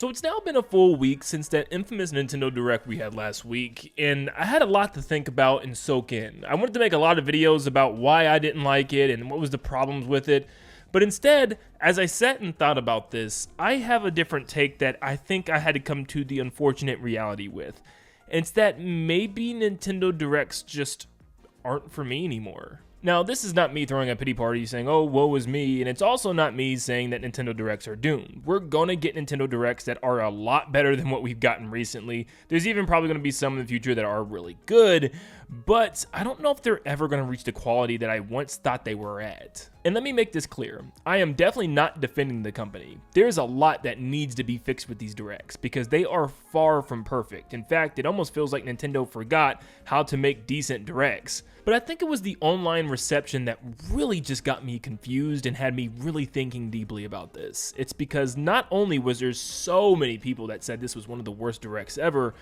So it's now been a full week since that infamous Nintendo Direct we had last week, and I had a lot to think about and soak in. I wanted to make a lot of videos about why I didn't like it and what was the problems with it, but instead, as I sat and thought about this, I have a different take that I think I had to come to the unfortunate reality with. And it's that maybe Nintendo Directs just aren't for me anymore. Now, this is not me throwing a pity party saying, oh, woe is me, and it's also not me saying that Nintendo Directs are doomed. We're gonna get Nintendo Directs that are a lot better than what we've gotten recently. There's even probably gonna be some in the future that are really good, but I don't know if they're ever gonna reach the quality that I once thought they were at. And let me make this clear, I am definitely not defending the company. There's a lot that needs to be fixed with these Directs, because they are far from perfect. In fact, it almost feels like Nintendo forgot how to make decent Directs. But I think it was the online reception that really just got me confused and had me really thinking deeply about this. It's because not only was there so many people that said this was one of the worst Directs ever,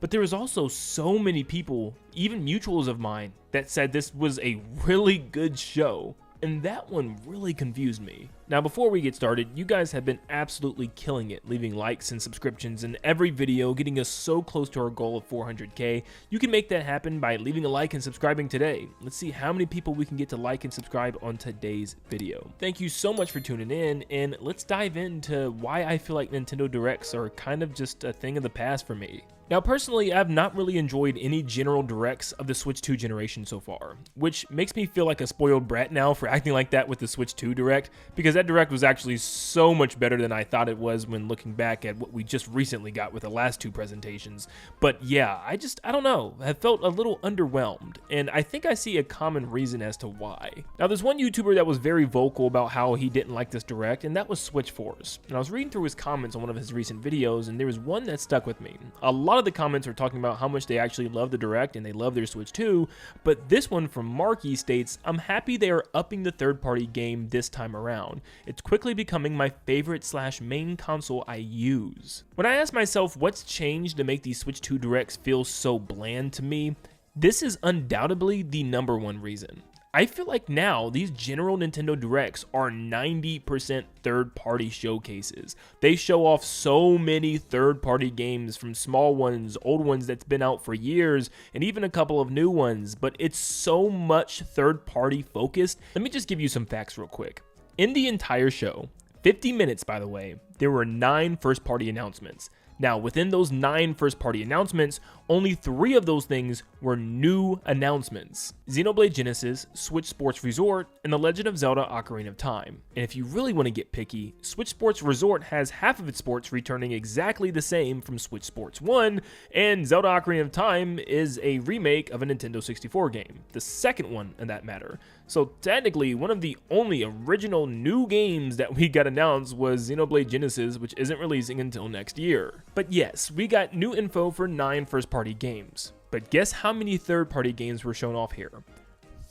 but there was also so many people, even mutuals of mine, that said this was a really good show. And that one really confused me. Now, before we get started, you guys have been absolutely killing it, leaving likes and subscriptions in every video, getting us so close to our goal of 400k. You can make that happen by leaving a like and subscribing today. Let's see how many people we can get to like and subscribe on today's video. Thank you so much for tuning in, and let's dive into why I feel like Nintendo Directs are kind of just a thing of the past for me. Now, personally, I've not really enjoyed any general Directs of the Switch 2 generation so far, which makes me feel like a spoiled brat now for acting like that with the Switch 2 Direct, because that Direct was actually so much better than I thought it was when looking back at what we just recently got with the last two presentations. But yeah, I don't know, I felt a little underwhelmed, and I think I see a common reason as to why. Now, there's one YouTuber that was very vocal about how he didn't like this Direct, and that was Switch Force. And I was reading through his comments on one of his recent videos, and there was one that stuck with me. A lot of the comments are talking about how much they actually love the Direct and they love their Switch 2, but this one from Marky states, "I'm happy they are upping the third-party game this time around. It's quickly becoming my favorite / main console I use." When I ask myself what's changed to make these Switch 2 Directs feel so bland to me, this is undoubtedly the #1 reason. I feel like now these general Nintendo Directs are 90% third-party showcases. They show off so many third-party games, from small ones, old ones that's been out for years, and even a couple of new ones, but it's so much third-party focused. Let me just give you some facts real quick. In the entire show, 50 minutes by the way, there were 9 first-party announcements. Now, within those 9 first-party announcements, only 3 of those things were new announcements: Xenoblade Genesis, Switch Sports Resort, and The Legend of Zelda: Ocarina of Time. And if you really want to get picky, Switch Sports Resort has half of its sports returning exactly the same from Switch Sports 1, and Zelda: Ocarina of Time is a remake of a Nintendo 64 game, the second one in that matter. So technically, one of the only original new games that we got announced was Xenoblade Genesis, which isn't releasing until next year. But yes, we got new info for 9 first-party games. But guess how many third-party games were shown off here?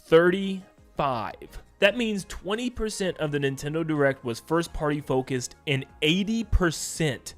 35. That means 20% of the Nintendo Direct was first-party focused, and 80%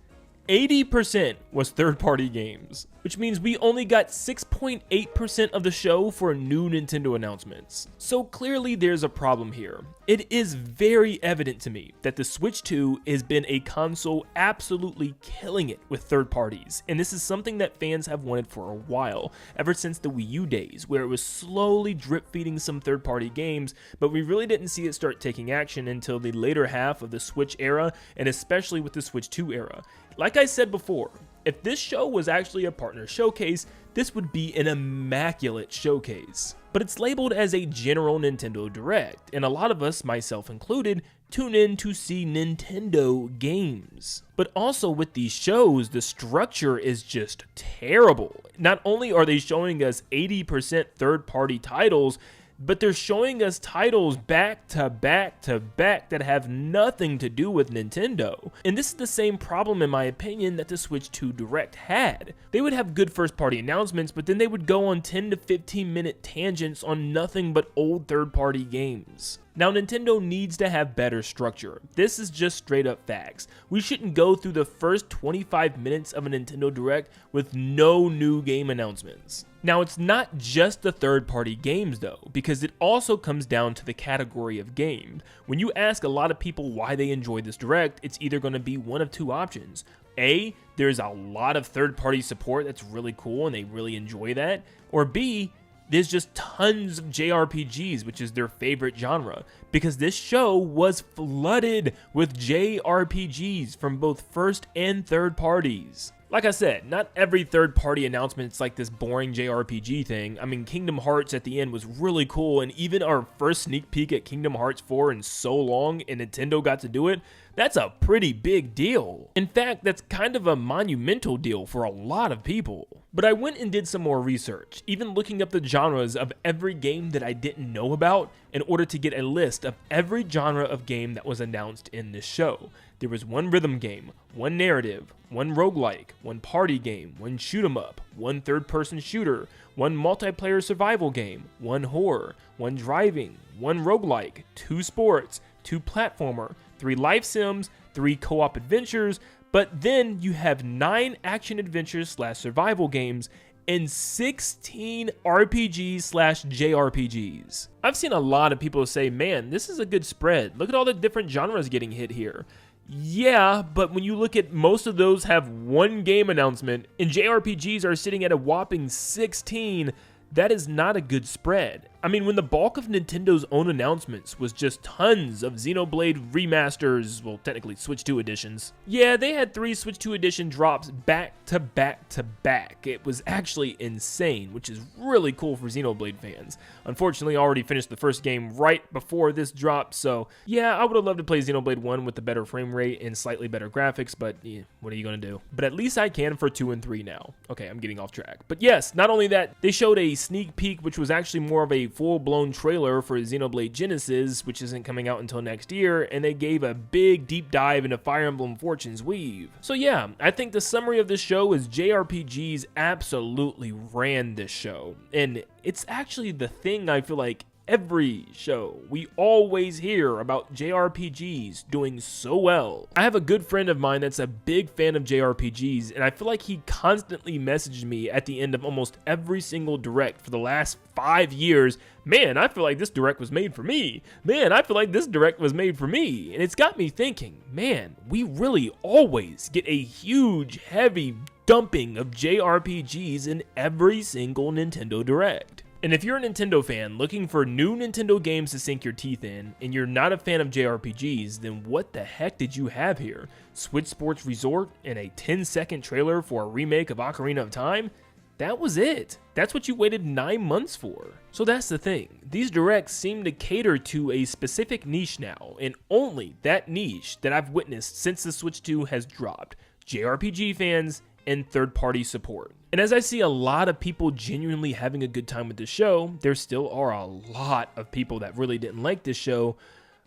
was third-party games, which means we only got 6.8% of the show for new Nintendo announcements. So clearly there's a problem here. It is very evident to me that the Switch 2 has been a console absolutely killing it with third parties, and this is something that fans have wanted for a while, ever since the Wii U days, where it was slowly drip feeding some third-party games, but we really didn't see it start taking action until the later half of the Switch era, and especially with the Switch 2 era. Like I said before, if this show was actually a partner showcase, this would be an immaculate showcase. But it's labeled as a general Nintendo Direct, and a lot of us, myself included, tune in to see Nintendo games. But also with these shows, the structure is just terrible. Not only are they showing us 80% third-party titles, but they're showing us titles back to back to back that have nothing to do with Nintendo. And this is the same problem, in my opinion, that the Switch 2 Direct had. They would have good first-party announcements, but then they would go on 10 to 15 minute tangents on nothing but old third-party games. Now, Nintendo needs to have better structure. This is just straight up facts. We shouldn't go through the first 25 minutes of a Nintendo Direct with no new game announcements. Now, it's not just the third-party games though, because it also comes down to the category of game. When you ask a lot of people why they enjoy this Direct, it's either going to be one of two options. A, there's a lot of third-party support that's really cool and they really enjoy that, or B, there's just tons of JRPGs, which is their favorite genre, because this show was flooded with JRPGs from both first and third parties. Like I said, not every third-party announcement is like this boring JRPG thing. I mean, Kingdom Hearts at the end was really cool, and even our first sneak peek at Kingdom Hearts 4 in so long, and Nintendo got to do it, that's a pretty big deal. In fact, that's kind of a monumental deal for a lot of people. But I went and did some more research, even looking up the genres of every game that I didn't know about in order to get a list of every genre of game that was announced in this show. There was one rhythm game, one narrative, one roguelike, one party game, one shoot 'em up, one third-person shooter, one multiplayer survival game, one horror, one driving, one roguelike, 2 sports, 2 platformer, 3 life sims, 3 co-op adventures, but then you have 9 action adventures / survival games and 16 RPGs / JRPGs. I've seen a lot of people say, man, this is a good spread. Look at all the different genres getting hit here. Yeah, but when you look at most of those have one game announcement and JRPGs are sitting at a whopping 16, that is not a good spread. I mean, when the bulk of Nintendo's own announcements was just tons of Xenoblade remasters, well, technically Switch 2 editions. Yeah, they had 3 Switch 2 edition drops back to back to back. It was actually insane, which is really cool for Xenoblade fans. Unfortunately, I already finished the first game right before this drop, so yeah, I would have loved to play Xenoblade 1 with a better frame rate and slightly better graphics, but yeah, what are you gonna do? But at least I can for 2 and 3 now. Okay, I'm getting off track. But yes, not only that, they showed a sneak peek, which was actually more of a full-blown trailer for Xenoblade Genesis, which isn't coming out until next year, and they gave a big deep dive into Fire Emblem Fortune's Weave. So yeah, I think the summary of this show is JRPGs absolutely ran this show, and it's actually the thing I feel like every show. We always hear about JRPGs doing so well. I have a good friend of mine that's a big fan of JRPGs, and I feel like he constantly messaged me at the end of almost every single direct for the last 5 years, man, I feel like this direct was made for me. Man, I feel like this direct was made for me. And it's got me thinking, man, we really always get a huge, heavy dumping of JRPGs in every single Nintendo Direct. And if you're a Nintendo fan looking for new Nintendo games to sink your teeth in, and you're not a fan of JRPGs, then what the heck did you have here? Switch Sports Resort and a 10-second trailer for a remake of Ocarina of Time? That was it. That's what you waited 9 months for. So that's the thing. These directs seem to cater to a specific niche now, and only that niche that I've witnessed since the Switch 2 has dropped. JRPG fans and third-party support. And as I see a lot of people genuinely having a good time with the show, there still are a lot of people that really didn't like this show,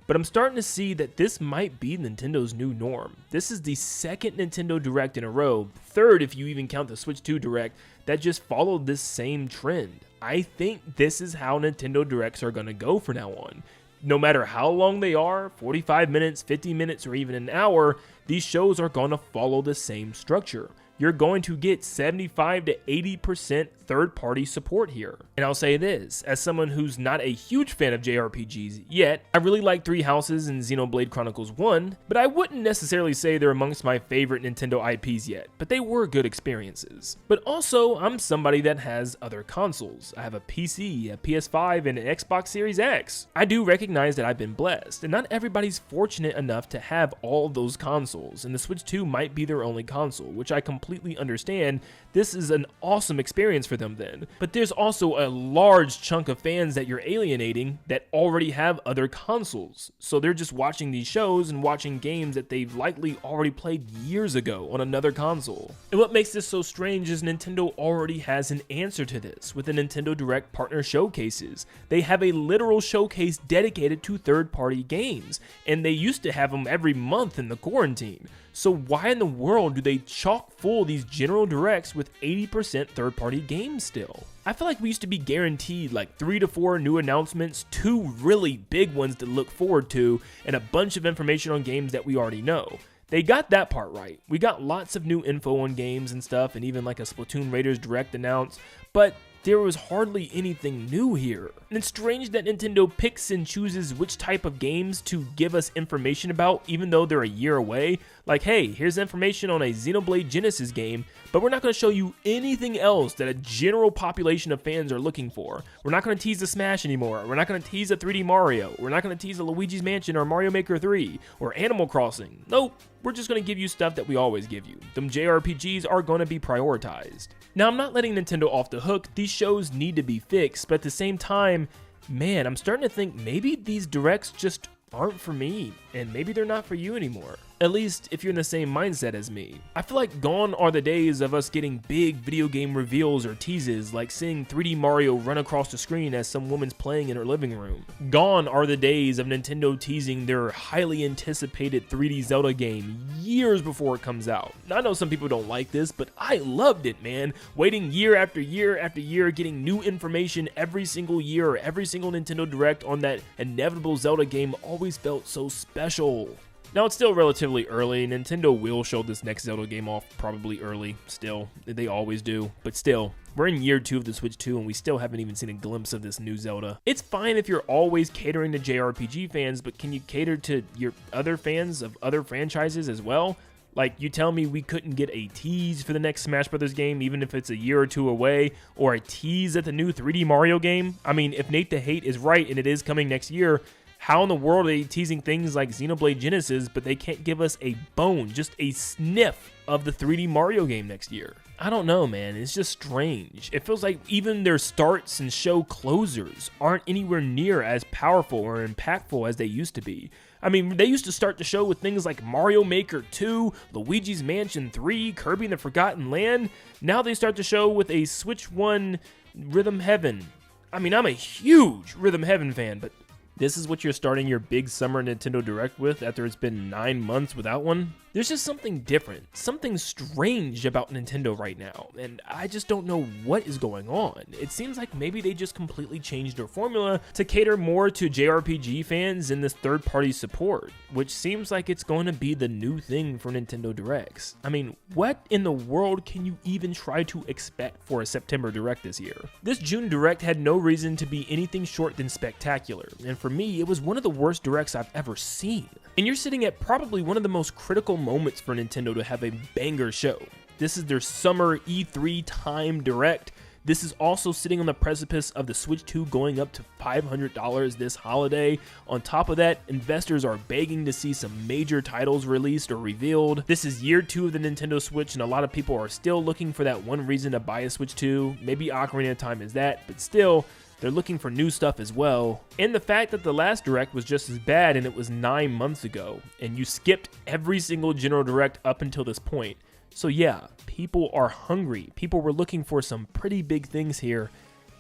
but I'm starting to see that this might be Nintendo's new norm. This is the second Nintendo Direct in a row, third if you even count the Switch 2 Direct, that just followed this same trend. I think this is how Nintendo Directs are going to go from now on. No matter how long they are, 45 minutes, 50 minutes, or even an hour, these shows are going to follow the same structure. You're going to get 75 to 80% third-party support here. And I'll say this, as someone who's not a huge fan of JRPGs yet, I really like Three Houses and Xenoblade Chronicles 1, but I wouldn't necessarily say they're amongst my favorite Nintendo IPs yet, but they were good experiences. But also, I'm somebody that has other consoles. I have a PC, a PS5, and an Xbox Series X. I do recognize that I've been blessed, and not everybody's fortunate enough to have all of those consoles, and the Switch 2 might be their only console, which I completely understand. This is an awesome experience for them then. But there's also a large chunk of fans that you're alienating that already have other consoles. So they're just watching these shows and watching games that they've likely already played years ago on another console. And what makes this so strange is Nintendo already has an answer to this with the Nintendo Direct Partner Showcases. They have a literal showcase dedicated to third-party games, and they used to have them every month in the quarantine. So why in the world do they chock full these general directs with 80% third-party games still? I feel like we used to be guaranteed like 3 to 4 new announcements, 2 really big ones to look forward to, and a bunch of information on games that we already know. They got that part right. We got lots of new info on games and stuff, and even like a Splatoon Raiders Direct announced, but there was hardly anything new here. And it's strange that Nintendo picks and chooses which type of games to give us information about, even though they're a year away. Like, hey, here's information on a Xenoblade Genesis game, but we're not going to show you anything else that a general population of fans are looking for. We're not going to tease the Smash anymore. We're not going to tease a 3D Mario. We're not going to tease a Luigi's Mansion or Mario Maker 3 or Animal Crossing. Nope, we're just going to give you stuff that we always give you. Them JRPGs are going to be prioritized. Now, I'm not letting Nintendo off the hook. These shows need to be fixed, but at the same time, man, I'm starting to think maybe these directs just aren't for me, and maybe they're not for you anymore. At least if you're in the same mindset as me. I feel like gone are the days of us getting big video game reveals or teases, like seeing 3D Mario run across the screen as some woman's playing in her living room. Gone are the days of Nintendo teasing their highly anticipated 3D Zelda game years before it comes out. I know some people don't like this, but I loved it, man. Waiting year after year after year, getting new information every single year or every single Nintendo Direct on that inevitable Zelda game always felt so special. Now, it's still relatively early. Nintendo will show this next Zelda game off probably early, still. They always do. But still, we're in year 2 of the Switch 2, and we still haven't even seen a glimpse of this new Zelda. It's fine if you're always catering to JRPG fans, but can you cater to your other fans of other franchises as well? Like, you tell me we couldn't get a tease for the next Smash Bros. Game, even if it's a year or two away, or a tease at the new 3D Mario game? I mean, if Nate the Hate is right and it is coming next year, how in the world are they teasing things like Xenoblade Genesis, but they can't give us a bone, just a sniff of the 3D Mario game next year? I don't know, man. It's just strange. It feels like even their starts and show closers aren't anywhere near as powerful or impactful as they used to be. I mean, they used to start the show with things like Mario Maker 2, Luigi's Mansion 3, Kirby and the Forgotten Land. Now they start the show with a Switch 1 Rhythm Heaven. I mean, I'm a huge Rhythm Heaven fan, but this is what you're starting your big summer Nintendo Direct with after it's been 9 months without one? There's just something different, something strange about Nintendo right now, and I just don't know what is going on. It seems like maybe they just completely changed their formula to cater more to JRPG fans and this third-party support, which seems like it's going to be the new thing for Nintendo Directs. I mean, what in the world can you even try to expect for a September Direct this year? This June Direct had no reason to be anything short than spectacular, and for me, it was one of the worst Directs I've ever seen. And you're sitting at probably one of the most critical moments for Nintendo to have a banger show. This is their summer E3 time Direct. This is also sitting on the precipice of the Switch 2 going up to $500 this holiday. On top of that, investors are begging to see some major titles released or revealed. This is year 2 of the Nintendo Switch, and a lot of people are still looking for that one reason to buy a Switch 2. Maybe Ocarina of Time is that, but still, they're looking for new stuff as well. And the fact that the last Direct was just as bad and it was 9 months ago, and you skipped every single General Direct up until this point. So yeah, people are hungry. People were looking for some pretty big things here,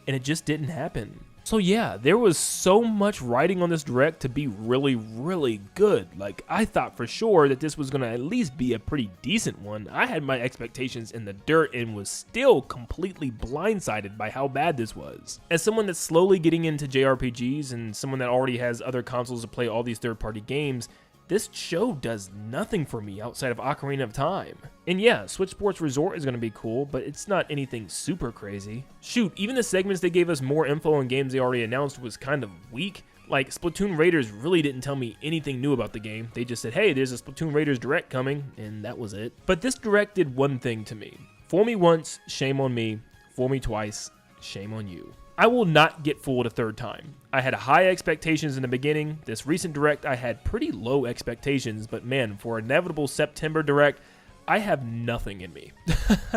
and it just didn't happen. So yeah, there was so much writing on this Direct to be really, really good. Like, I thought for sure that this was going to at least be a pretty decent one. I had my expectations in the dirt and was still completely blindsided by how bad this was. As someone that's slowly getting into JRPGs and someone that already has other consoles to play all these third-party games, this show does nothing for me outside of Ocarina of Time. And yeah, Switch Sports Resort is going to be cool, but it's not anything super crazy. Shoot, even the segments they gave us more info on games they already announced was kind of weak. Like, Splatoon Raiders really didn't tell me anything new about the game. They just said, hey, there's a Splatoon Raiders Direct coming, and that was it. But this Direct did one thing to me. Fool me once, shame on me. Fool me twice, shame on you. I will not get fooled a third time. I had high expectations in the beginning. This recent Direct, I had pretty low expectations, but man, for inevitable September Direct, I have nothing in me.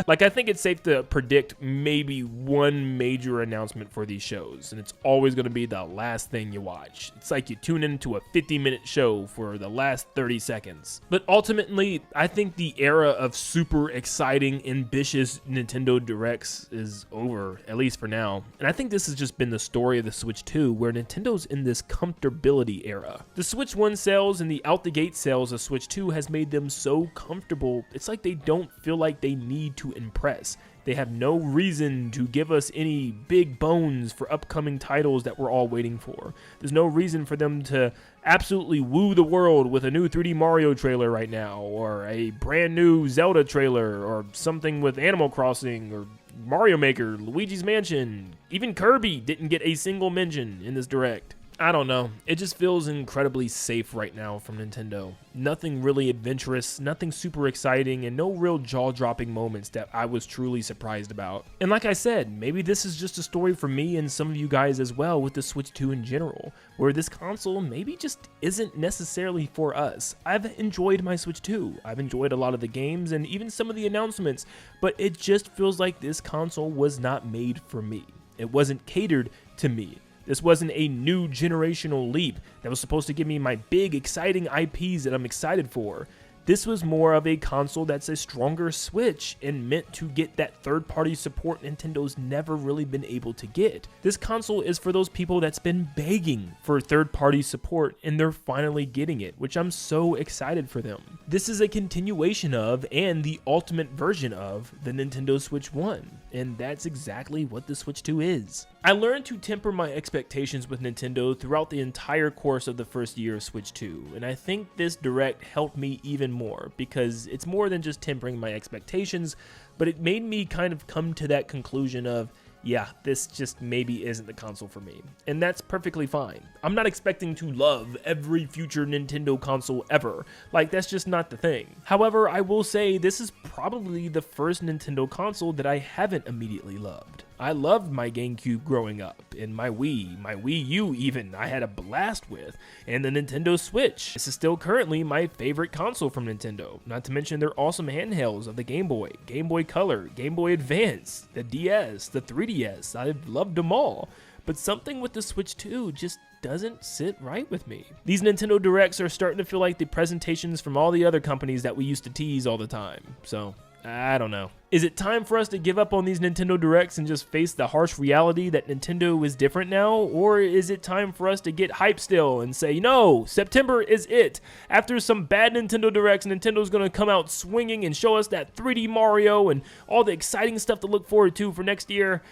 Like, I think it's safe to predict maybe one major announcement for these shows, and it's always going to be the last thing you watch. It's like you tune into a 50-minute show for the last 30 seconds. But ultimately, I think the era of super exciting, ambitious Nintendo Directs is over, at least for now. And I think this has just been the story of the Switch 2, where Nintendo's in this comfortability era. The Switch 1 sales and the out-the-gate sales of Switch 2 has made them so comfortable. It's like they don't feel like they need to impress. They have no reason to give us any big bones for upcoming titles that we're all waiting for. There's no reason for them to absolutely woo the world with a new 3D Mario trailer right now, or a brand new Zelda trailer, or something with Animal Crossing, or Mario Maker, Luigi's Mansion, even Kirby didn't get a single mention in this Direct. I don't know, it just feels incredibly safe right now from Nintendo. Nothing really adventurous, nothing super exciting, and no real jaw-dropping moments that I was truly surprised about. And like I said, maybe this is just a story for me and some of you guys as well with the Switch 2 in general, where this console maybe just isn't necessarily for us. I've enjoyed my Switch 2, I've enjoyed a lot of the games and even some of the announcements, but it just feels like this console was not made for me. It wasn't catered to me. This wasn't a new generational leap that was supposed to give me my big, exciting IPs that I'm excited for. This was more of a console that's a stronger Switch and meant to get that third-party support Nintendo's never really been able to get. This console is for those people that's been begging for third-party support and they're finally getting it, which I'm so excited for them. This is a continuation of and the ultimate version of the Nintendo Switch 1, and that's exactly what the Switch 2 is. I learned to temper my expectations with Nintendo throughout the entire course of the first year of Switch 2, and I think this Direct helped me even more, because it's more than just tempering my expectations, but it made me kind of come to that conclusion of, yeah, this just maybe isn't the console for me. And that's perfectly fine. I'm not expecting to love every future Nintendo console ever. Like, that's just not the thing. However, I will say this is probably the first Nintendo console that I haven't immediately loved. I loved my GameCube growing up, and my Wii U even, I had a blast with, and the Nintendo Switch. This is still currently my favorite console from Nintendo, not to mention their awesome handhelds of the Game Boy, Game Boy Color, Game Boy Advance, the DS, the 3DS, I've loved them all. But something with the Switch 2 just doesn't sit right with me. These Nintendo Directs are starting to feel like the presentations from all the other companies that we used to tease all the time, so I don't know. Is it time for us to give up on these Nintendo Directs and just face the harsh reality that Nintendo is different now? Or is it time for us to get hype still and say, no, September is it. After some bad Nintendo Directs, Nintendo's gonna come out swinging and show us that 3D Mario and all the exciting stuff to look forward to for next year?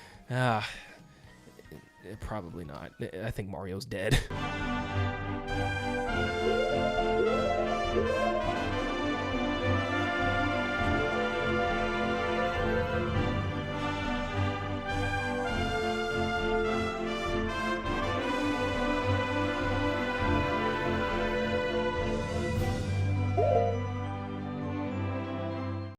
Probably not. I think Mario's dead.